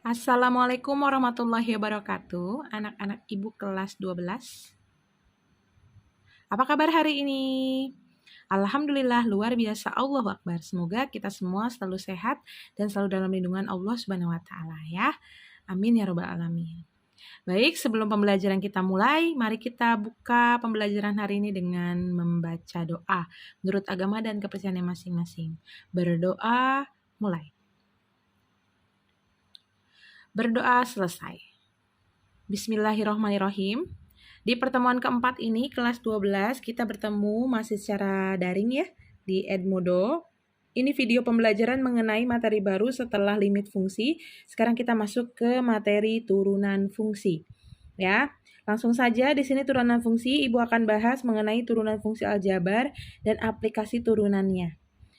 Assalamualaikum warahmatullahi wabarakatuh, anak-anak ibu kelas 12. Apa kabar hari ini? Alhamdulillah, luar biasa, Allahu Akbar. Semoga kita semua selalu sehat dan selalu dalam lindungan Allah Subhanahu wa Ta'ala ya. Amin ya Rabbal 'Alamin. Baik, sebelum pembelajaran kita mulai, mari kita buka pembelajaran hari ini dengan membaca doa menurut agama dan kepercayaannya masing-masing. Berdoa, mulai. Berdoa selesai. Bismillahirrahmanirrahim. Di pertemuan keempat ini, kelas 12, kita bertemu masih secara daring ya, di Edmodo. Ini video pembelajaran mengenai materi baru setelah limit fungsi. Sekarang kita masuk ke materi turunan fungsi. Ya, langsung saja di sini turunan fungsi, Ibu akan bahas mengenai turunan fungsi aljabar dan aplikasi turunannya.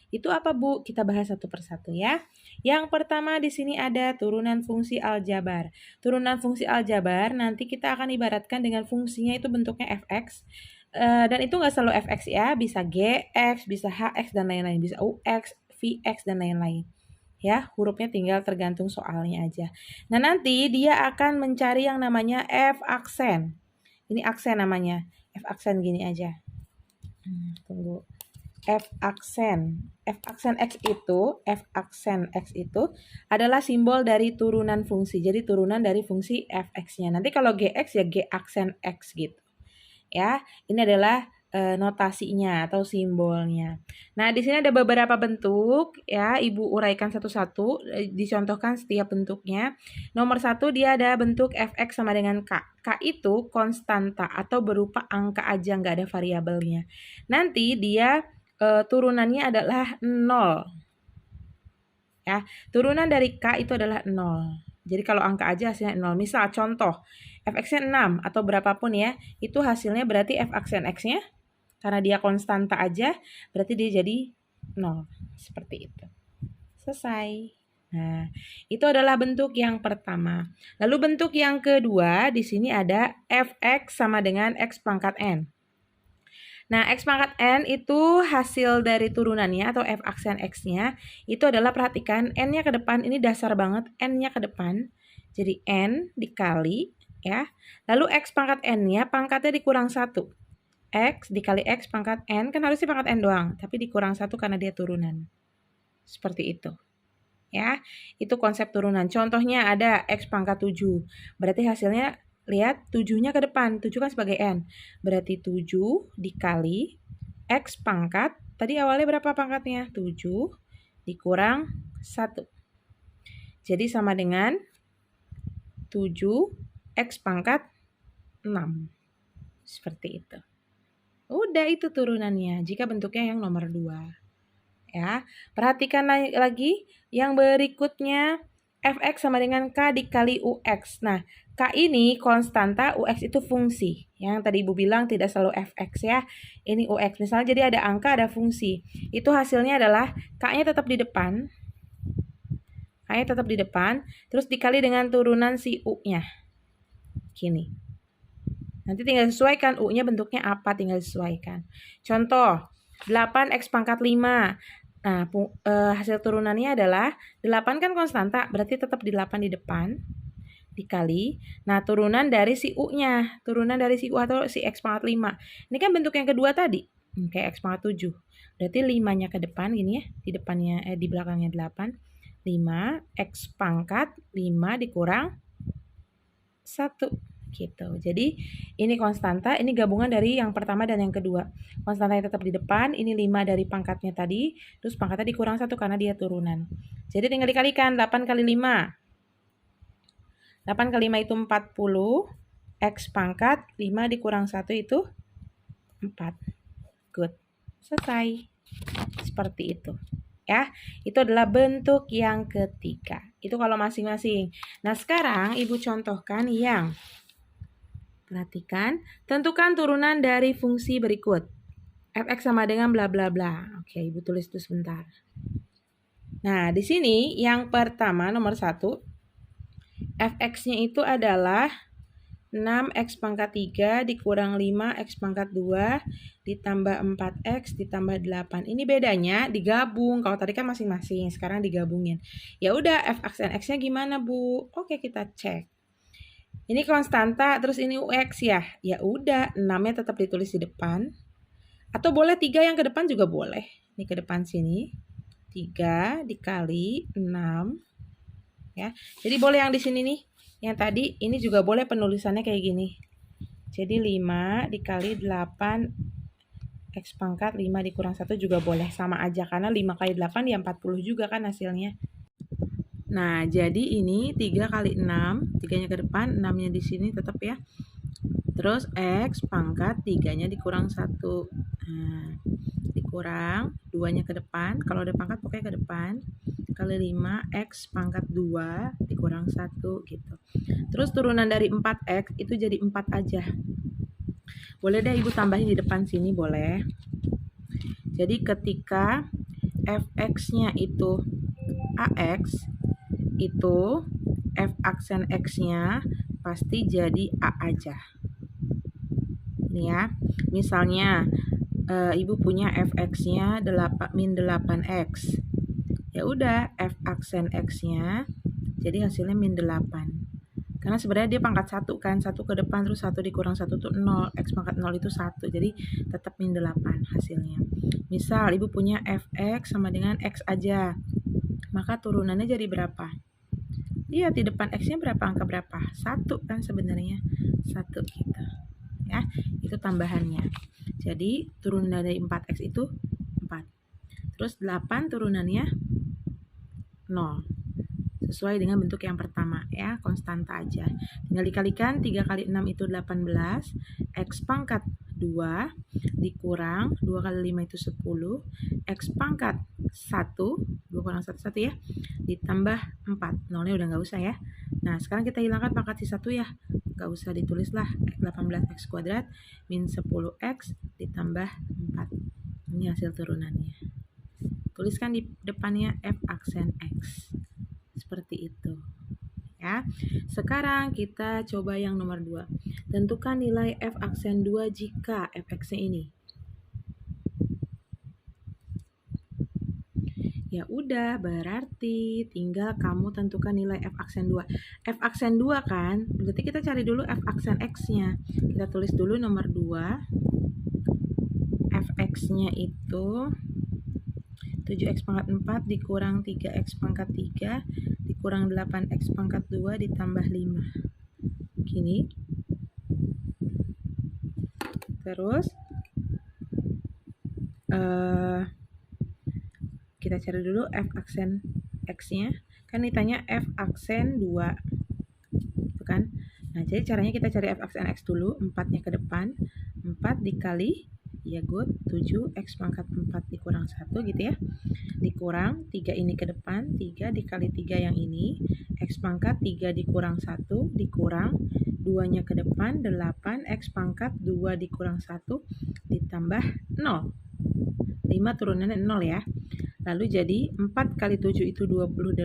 Itu apa, Bu? Kita bahas satu persatu ya. Yang pertama di sini ada turunan fungsi aljabar. Turunan fungsi aljabar nanti kita akan ibaratkan dengan fungsinya itu bentuknya fx. Dan itu nggak selalu fx ya, bisa gx, bisa hx dan lain-lain, bisa ux, vx dan lain-lain. Ya, hurufnya tinggal tergantung soalnya aja. Nah, nanti dia akan mencari yang namanya f aksen. Ini aksen namanya. F aksen gini aja. Tunggu. F aksen X itu adalah simbol dari turunan fungsi. Jadi turunan dari fungsi fx-nya. Nanti kalau gx ya g aksen x gitu. Ya, ini adalah notasinya atau simbolnya. Nah, di sini ada beberapa bentuk ya, Ibu uraikan satu-satu, dicontohkan setiap bentuknya. Nomor 1 dia ada bentuk fx sama dengan k. K itu konstanta atau berupa angka aja, nggak ada variabelnya. Nanti dia turunannya adalah 0. Ya, turunan dari K itu adalah 0. Jadi kalau angka aja hasilnya 0. Misal contoh, fx-nya 6 atau berapapun ya, itu hasilnya berarti f aksen x-nya, karena dia konstanta aja, berarti dia jadi 0. Seperti itu. Selesai. Nah, itu adalah bentuk yang pertama. Lalu bentuk yang kedua, di sini ada fx sama dengan x pangkat n. Nah, X pangkat N itu hasil dari turunannya atau F aksen X-nya. Itu adalah, perhatikan, N-nya ke depan, ini dasar banget, N-nya ke depan. Jadi N dikali, ya. Lalu X pangkat N-nya, pangkatnya dikurang 1. X dikali X pangkat N, kan harusnya pangkat N doang, tapi dikurang 1 karena dia turunan. Seperti itu. Ya, itu konsep turunan. Contohnya ada X pangkat 7. Berarti hasilnya, lihat 7-nya ke depan, 7 kan sebagai N. Berarti 7 dikali X pangkat, tadi awalnya berapa pangkatnya? 7 dikurang 1. Jadi sama dengan 7 X pangkat 6. Seperti itu. Udah, itu turunannya jika bentuknya yang nomor 2. Ya, perhatikan lagi yang berikutnya, fx sama dengan k dikali ux. Nah, k ini konstanta, ux itu fungsi. Yang tadi Ibu bilang tidak selalu fx ya. Ini ux. Misalnya jadi ada angka, ada fungsi. Itu hasilnya adalah k-nya tetap di depan. K-nya tetap di depan, terus dikali dengan turunan si u-nya. Gini. Nanti tinggal sesuaikan u-nya bentuknya apa, tinggal sesuaikan. Contoh, 8x pangkat 5. Nah, hasil turunannya adalah 8 kan konstanta, berarti tetap di 8 di depan, dikali. Nah, turunan dari si U-nya, turunan dari si U atau si X pangkat 5. Ini kan bentuk yang kedua tadi, kayak X pangkat 7. Berarti 5-nya ke depan, gini ya, di depannya, di belakangnya 8. 5, X pangkat 5 dikurang 1. Gitu. Jadi ini konstanta, ini gabungan dari yang pertama dan yang kedua. Konstantanya tetap di depan, ini 5 dari pangkatnya tadi, terus pangkatnya dikurang 1 karena dia turunan. Jadi tinggal dikalikan, 8 kali 5. 8 kali 5 itu 40, X pangkat 5 dikurang 1 itu 4. Good. Selesai. Seperti itu. Ya, itu adalah bentuk yang ketiga. Itu kalau masing-masing. Nah, sekarang Ibu contohkan yang, perhatikan, tentukan turunan dari fungsi berikut. Fx sama dengan bla bla bla. Oke, Ibu tulis itu sebentar. Nah, di sini yang pertama nomor 1, fx-nya itu adalah 6x pangkat 3 dikurang 5x pangkat 2 ditambah 4x ditambah 8. Ini bedanya digabung. Kalau tadi kan masing-masing, sekarang digabungin. Ya udah, f aksen x-nya gimana, Bu? Oke, kita cek. Ini konstanta, terus ini ux ya. Ya udah, 6-nya tetap ditulis di depan. Atau boleh 3 yang ke depan juga boleh. Ini ke depan sini. 3 dikali 6. Ya. Jadi boleh yang di sini nih. Yang tadi ini juga boleh penulisannya kayak gini. Jadi 5 dikali 8 x pangkat 5 dikurang 1 juga boleh. Sama aja karena 5 kali 8 ya 40 juga kan hasilnya. Nah, jadi ini 3 kali 6. 3-nya ke depan, 6-nya di sini tetap ya. Terus x pangkat 3-nya dikurang 1. Nah, dikurang 2-nya ke depan. Kalau ada pangkat pokoknya ke depan. Kali 5x pangkat 2 dikurang 1 gitu. Terus turunan dari 4x itu jadi 4 aja. Boleh deh Ibu tambahin di depan sini, boleh. Jadi ketika fx-nya itu ax, itu f aksen x-nya pasti jadi a aja. Ini ya. Misalnya Ibu punya fx-nya min 8x. Ya udah, f aksen x-nya jadi hasilnya min 8. Karena sebenarnya dia pangkat 1 kan, 1 ke depan terus 1 dikurang 1 itu 0, x pangkat 0 itu 1, jadi tetap min 8 hasilnya. Misal Ibu punya fx sama dengan x aja, maka turunannya jadi berapa? Lihat di depan x-nya berapa, angka berapa? 1 kan sebenarnya, 1 gitu. Ya, itu tambahannya. Jadi turunan dari 4x itu 4. Terus 8 turunannya 0. Sesuai dengan bentuk yang pertama ya, konstanta aja. Tinggal dikalikan 3 kali 6 itu 18, x pangkat 2 dikurang 2 kali 5 itu 10, x pangkat 1, 2 kurang 1, 1 ya, ditambah 4. Nolnya udah nggak usah ya. Nah, sekarang kita hilangkan pangkat si 1 ya. Nggak usah ditulis lah, 18x kuadrat min 10x ditambah 4. Ini hasil turunannya. Tuliskan di depannya f aksen x. Seperti itu. Ya. Sekarang kita coba yang nomor 2. Tentukan nilai f aksen 2 jika fx-nya ini. Ya udah, berarti tinggal kamu tentukan nilai f aksen 2. F aksen 2 kan, berarti kita cari dulu f aksen x-nya. Kita tulis dulu nomor 2. fx-nya itu 7x pangkat 4 dikurang 3x pangkat 3 dikurang 8x pangkat 2 ditambah 5. Gini. Terus kita cari dulu f aksen x-nya. Kan ditanya f aksen 2. Itu kan. Nah, jadi caranya kita cari f aksen x dulu. 4-nya ke depan. 4 dikali, ya good, 7x pangkat 4 dikurang 1 gitu ya. Dikurang 3 ini ke depan, 3 dikali 3 yang ini, x pangkat 3 dikurang 1 dikurang 2-nya ke depan, 8x pangkat 2 dikurang 1 ditambah 0. 5 turunannya 0 ya. Lalu jadi 4 kali 7 itu 28,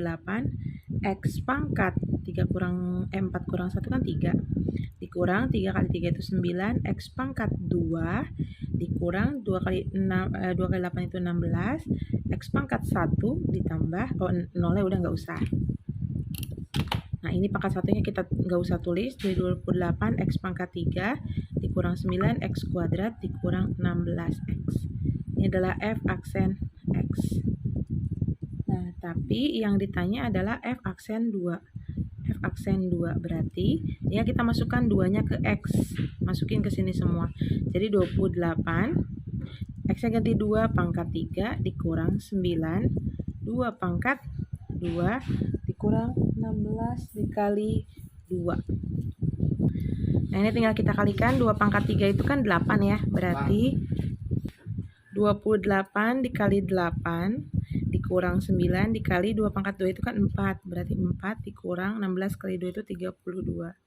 x pangkat 4 kurang 1 kan 3, dikurang 3 kali 3 itu 9, x pangkat 2 dikurang 2 kali 8 itu 16, x pangkat 1 ditambah, 0-nya udah nggak usah. Nah, ini pangkat satunya kita nggak usah tulis, jadi 28 x pangkat 3 dikurang 9 x kuadrat dikurang 16x. Ini adalah f aksen x. Nah, tapi yang ditanya adalah f aksen 2. F aksen 2 berarti ya kita masukkan 2-nya ke x. Masukin ke sini semua. Jadi 28 x-nya ganti 2 pangkat 3 dikurang 9 2 pangkat 2 dikurang 16 dikali 2. Nah, ini tinggal kita kalikan, 2 pangkat 3 itu kan 8 ya. Berarti 28 dikali 8 dikurang 9 dikali 2 pangkat 2 itu kan 4. Berarti 4 dikurang 16 kali 2 itu 32.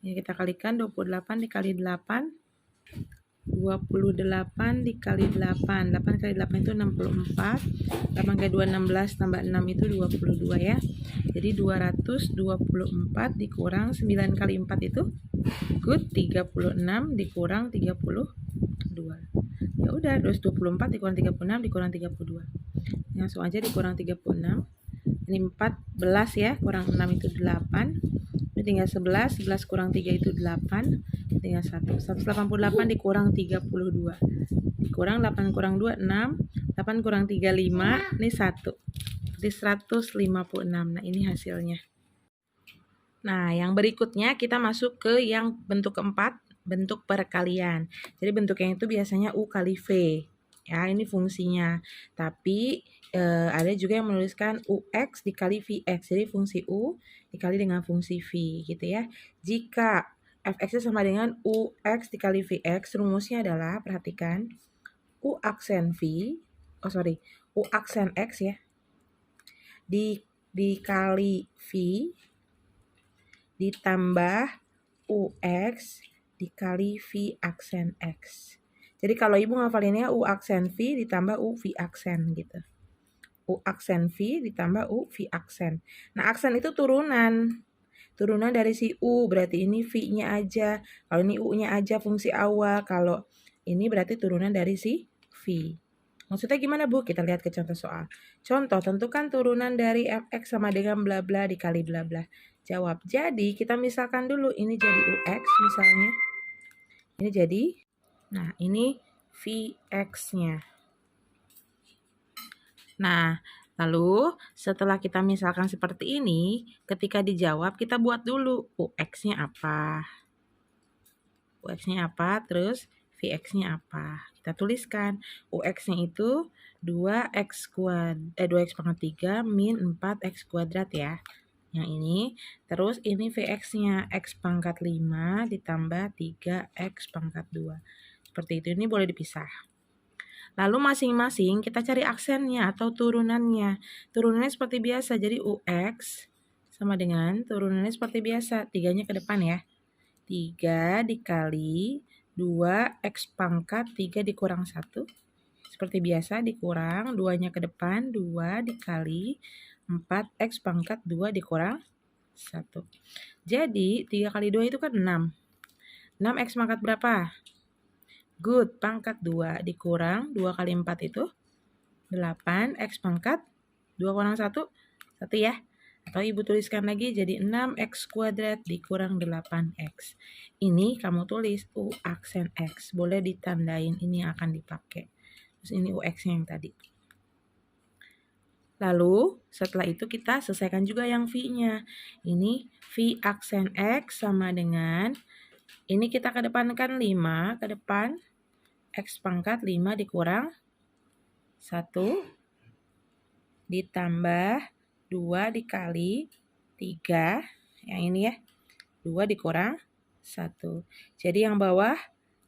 Ini kita kalikan, 28 dikali 8, 28 dikali 8. 8 kali 8 itu 64. 8 kali 2, 16 tambah 6 itu 22 ya. Jadi 224 dikurang 9 kali 4 itu Good, 36 dikurang 32. Ya udah, 224 dikurang 36 dikurang 32. Langsung aja dikurang 36. Ini 14 ya, kurang 6 itu 8. Ini tinggal 11, 11 kurang 3 itu 8. Tinggal 1. 188 dikurang 32. Dikurang 8 kurang 2, 6. 8 kurang 3, 5. Ini 1. Jadi 156. Nah, ini hasilnya. Nah, yang berikutnya kita masuk ke yang bentuk keempat, bentuk perkalian. Jadi bentuknya itu biasanya U kali V. Ya, ini fungsinya. Tapi ada juga yang menuliskan UX dikali VX. Jadi fungsi U dikali dengan fungsi V gitu ya. Jika fx sama dengan UX dikali VX, rumusnya adalah, perhatikan, U aksen V, U aksen X ya, dikali V ditambah UX dikali V aksen X. Jadi kalau ibu ngafalinnya U aksen V ditambah U V aksen gitu. U aksen V ditambah U V aksen. Nah, aksen itu turunan. Turunan dari si U, berarti ini V-nya aja. Kalau ini U-nya aja fungsi awal. Kalau ini berarti turunan dari si V. Maksudnya gimana, Bu? Kita lihat ke contoh soal. Contoh, tentukan turunan dari fx sama dengan bla bla dikali bla bla. Jawab. Jadi, kita misalkan dulu ini jadi UX misalnya. Ini jadi, nah ini VX-nya. Nah, lalu setelah kita misalkan seperti ini, ketika dijawab kita buat dulu UX-nya apa. UX-nya apa, terus VX-nya apa. Kita tuliskan UX-nya itu 2x pangkat 3 min 4x kuadrat ya. Yang ini, terus ini VX-nya x pangkat 5 ditambah 3x pangkat 2. Seperti itu, ini boleh dipisah. Lalu masing-masing kita cari aksennya atau turunannya. Turunannya seperti biasa, jadi UX sama dengan turunannya seperti biasa, 3-nya ke depan ya. 3 dikali 2x pangkat 3 dikurang 1. Seperti biasa dikurang, 2-nya ke depan, 2 dikali 4x pangkat 2 dikurang 1. Jadi 3 kali 2 itu kan 6. 6x pangkat berapa? Good, pangkat 2 dikurang 2 kali 4 itu 8, x pangkat 2 kurang 1, 1 ya. Atau ibu tuliskan lagi jadi 6x kuadrat dikurang 8x. Ini kamu tulis U aksen X. Boleh ditandain, ini yang akan dipakai. Terus ini UX-nya yang tadi. Lalu setelah itu kita selesaikan juga yang V-nya. Ini V aksen X sama dengan, ini kita kedepankan 5, ke depan X pangkat 5 dikurang 1 ditambah 2 dikali 3, yang ini ya, 2 dikurang 1. Jadi yang bawah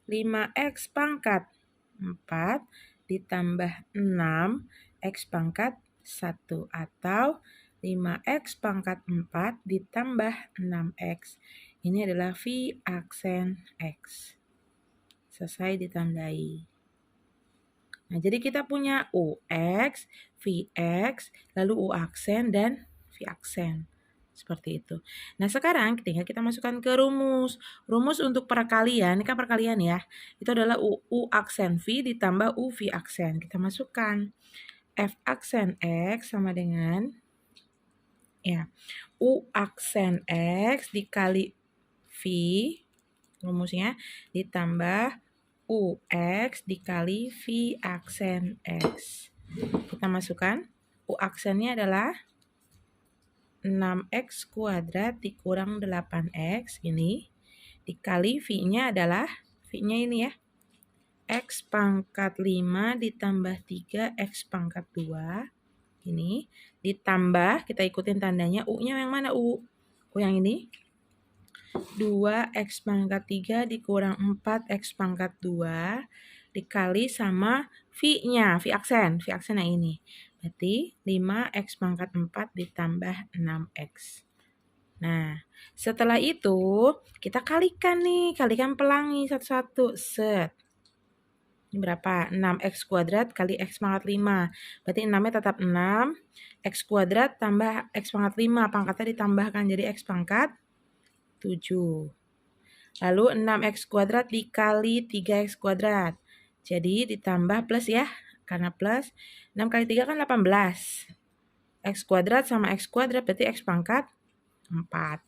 5x pangkat 4 ditambah 6x pangkat 1 atau 5x pangkat 4 ditambah 6x. Ini adalah V aksen X. Selesai ditandai. Nah, jadi kita punya UX, VX, lalu U aksen, dan V aksen. Seperti itu. Nah, sekarang tinggal kita masukkan ke rumus. Rumus untuk perkalian, ini kan perkalian ya. Itu adalah U aksen V ditambah U V aksen. Kita masukkan. F aksen X sama dengan, ya, U aksen X dikali V, rumusnya, ditambah UX dikali V aksen X. Kita masukkan, U aksennya adalah 6x kuadrat dikurang 8x, ini, dikali V-nya adalah, V-nya ini ya, x pangkat 5 ditambah 3x pangkat 2, ini, ditambah, kita ikutin tandanya, U-nya yang mana U? U yang ini, 2x pangkat 3 dikurang 4x pangkat 2 dikali sama V-nya, V aksen yang ini. Berarti 5x pangkat 4 ditambah 6x. Nah, setelah itu kita kalikan nih, kalikan pelangi satu-satu. Set. Ini berapa? 6x kuadrat kali x pangkat 5. Berarti 6-nya tetap 6. X kuadrat tambah x pangkat 5. Pangkatnya ditambahkan jadi x pangkat 7. Lalu 6x kuadrat dikali 3x kuadrat. Jadi ditambah plus ya, karena plus 6 kali 3 kan 18. X kuadrat sama X kuadrat berarti X pangkat 4.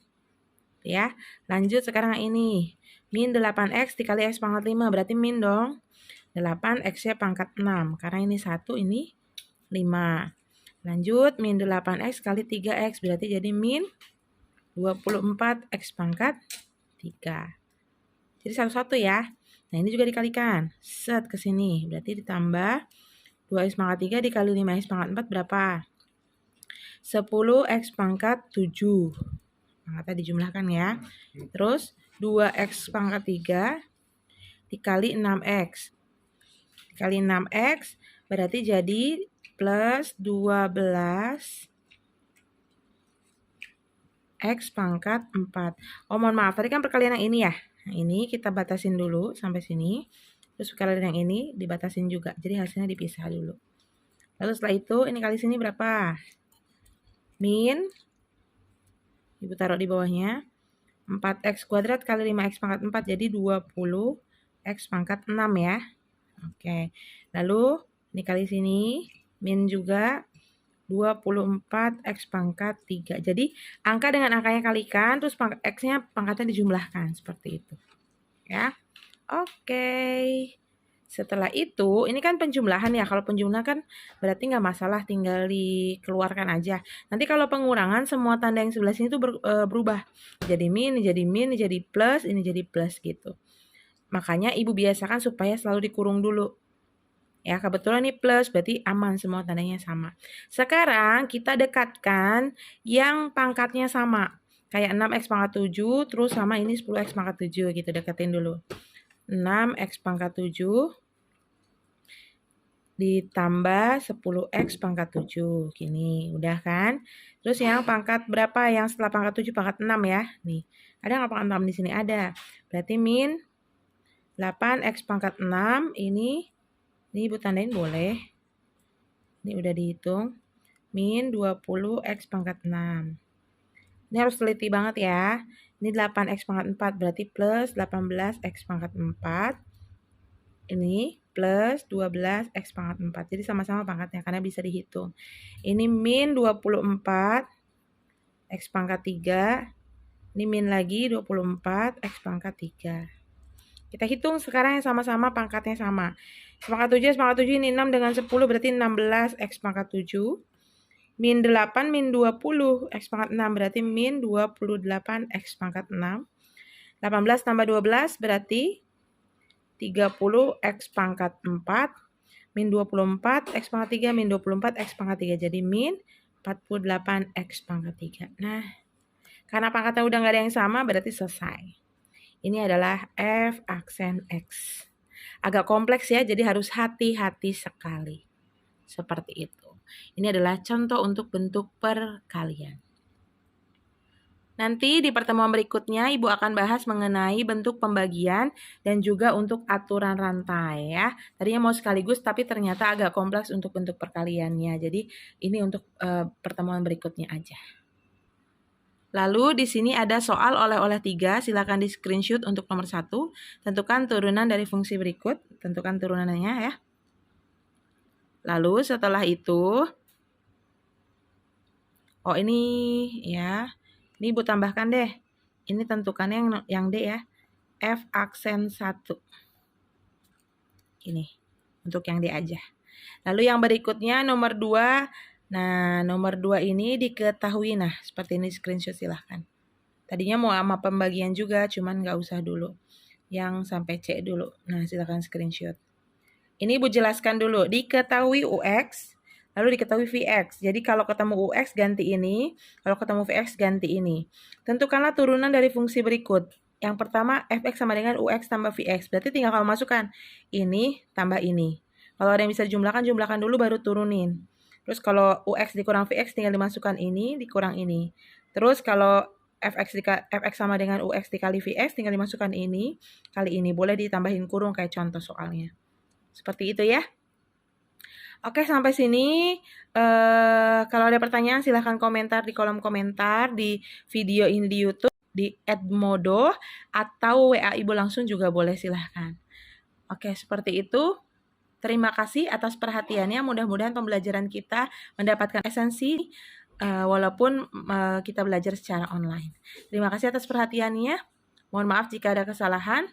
Ya, lanjut sekarang ini. Min 8X dikali X pangkat 5 berarti min dong. 8 X-nya pangkat 6. Karena ini 1, ini 5. Lanjut, min 8X kali 3X berarti jadi min 24 X pangkat 3. Jadi satu-satu ya. Nah, ini juga dikalikan. Set ke sini. Berarti ditambah 2X pangkat 3 dikali 5X pangkat 4 berapa? 10X pangkat 7. Pangkatnya dijumlahkan ya. Terus 2X pangkat 3 dikali 6X. Dikali 6X berarti jadi plus 12 X pangkat 4. Oh, mohon maaf, tadi kan perkalian yang ini ya. Nah, ini kita batasin dulu sampai sini. Terus perkalian yang ini dibatasin juga. Jadi hasilnya dipisah dulu. Lalu setelah itu, ini kali sini berapa? Min, ibu taruh di bawahnya, 4x kuadrat kali 5x pangkat 4, jadi 20x pangkat 6 ya. Oke, lalu ini kali sini, min juga 24x pangkat 3. Jadi angka dengan angkanya kalikan, terus x-nya pangkatnya dijumlahkan, seperti itu. Ya, oke. Setelah itu, ini kan penjumlahan ya. Kalau penjumlahan kan berarti nggak masalah, tinggal dikeluarkan aja. Nanti kalau pengurangan, semua tanda yang sebelah sini tuh berubah. Jadi min, ini jadi min, ini jadi plus gitu. Makanya ibu biasakan supaya selalu dikurung dulu. Ya, kebetulan ini plus, berarti aman, semua tandanya sama. Sekarang kita dekatkan yang pangkatnya sama. Kayak 6x pangkat 7, terus sama ini 10x pangkat 7 gitu, deketin dulu. 6x pangkat 7 ditambah 10x pangkat 7. Gini, udah kan? Terus yang pangkat berapa? Yang setelah pangkat 7 pangkat 6 ya. Nih, ada nggak pangkat 6 di sini? Ada. Berarti min 8x pangkat 6 ini ibu tandain boleh. Ini udah dihitung. Min 20x pangkat 6. Ini harus teliti banget ya. Ini 8x pangkat 4 berarti plus 18x pangkat 4. Ini plus 12x pangkat 4. Jadi sama-sama pangkatnya karena bisa dihitung. Ini min 24 x pangkat 3. Ini min lagi 24 x pangkat 3. Kita hitung sekarang yang sama-sama pangkatnya sama. Pangkat 7 pangkat 7 ini 6 dengan 10 berarti 16 x pangkat 7. Min 8 min 20 x pangkat 6 berarti min 28 x pangkat 6. 18 tambah 12 berarti 30 x pangkat 4 min 24 x pangkat 3 min 24 x pangkat 3 jadi min 48 x pangkat 3. Nah, karena pangkatnya udah nggak ada yang sama berarti selesai. Ini adalah f aksen x. Agak kompleks ya, jadi harus hati-hati sekali. Seperti itu. Ini adalah contoh untuk bentuk perkalian. Nanti di pertemuan berikutnya Ibu akan bahas mengenai bentuk pembagian dan juga untuk aturan rantai ya. Tadinya mau sekaligus tapi ternyata agak kompleks untuk bentuk perkaliannya. Jadi ini untuk pertemuan berikutnya aja. Lalu di sini ada soal oleh-oleh 3, silakan di screenshot untuk nomor 1. Tentukan turunan dari fungsi berikut, tentukan turunannya ya. Lalu setelah itu, oh ini ya. Ini Ibu tambahkan deh. Ini tentukan yang D ya. F aksen 1. Ini. Untuk yang D aja. Lalu yang berikutnya nomor 2. Nah, nomor 2 ini diketahui. Nah, seperti ini screenshot silahkan. Tadinya mau sama pembagian juga, cuman nggak usah dulu. Yang sampai C dulu. Nah, silahkan screenshot. Ini Ibu jelaskan dulu. Diketahui UX. Lalu diketahui Vx. Jadi kalau ketemu Ux ganti ini, kalau ketemu Vx ganti ini. Tentukanlah turunan dari fungsi berikut. Yang pertama Fx sama dengan Ux tambah Vx. Berarti tinggal kamu masukkan ini tambah ini. Kalau ada yang bisa dijumlahkan, jumlahkan dulu baru turunin. Terus kalau Ux dikurang Vx tinggal dimasukkan ini dikurang ini. Terus kalau Fx sama dengan Ux dikali Vx tinggal dimasukkan ini kali ini. Boleh ditambahin kurung kayak contoh soalnya. Seperti itu ya. Oke, sampai sini. Kalau ada pertanyaan silahkan komentar di kolom komentar di video ini di YouTube. di @modo atau WA Ibu langsung juga boleh, silahkan. Oke, seperti itu. Terima kasih atas perhatiannya. Mudah-mudahan pembelajaran kita mendapatkan esensi walaupun kita belajar secara online. Terima kasih atas perhatiannya. Mohon maaf jika ada kesalahan.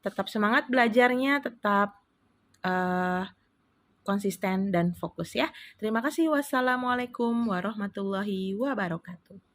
Tetap semangat belajarnya, tetap konsisten dan fokus ya. Terima kasih. Wassalamualaikum warahmatullahi wabarakatuh.